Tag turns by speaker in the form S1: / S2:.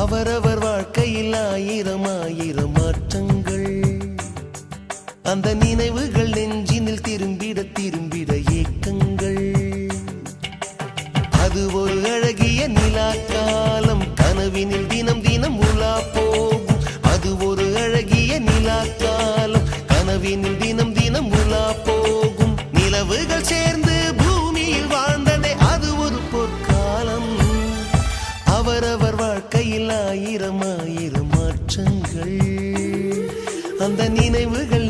S1: அவரவர் வாழ்க்கையில் ஆயிரம் ஆயிரம் மாற்றங்கள். அந்த நினைவுகள் நெஞ்சினில் திரும்பிட திரும்பிட ஏக்கங்கள். அது ஒரு அழகிய நிலா காலம், கனவினில் தினம் தினம் உலா போகும். அது ஒரு அழகிய நிலா காலம், கனவினில் தினம் தினம் உலா போகும். நிலவுகள் சேர்ந்து பூமியில் வாழ்ந்ததே அது ஒரு பொற்காலம். அவரவர் வாழ்க்கையில் ஆயிரம் ஆயிரம் மாற்றங்கள். அந்த நினைவுகள்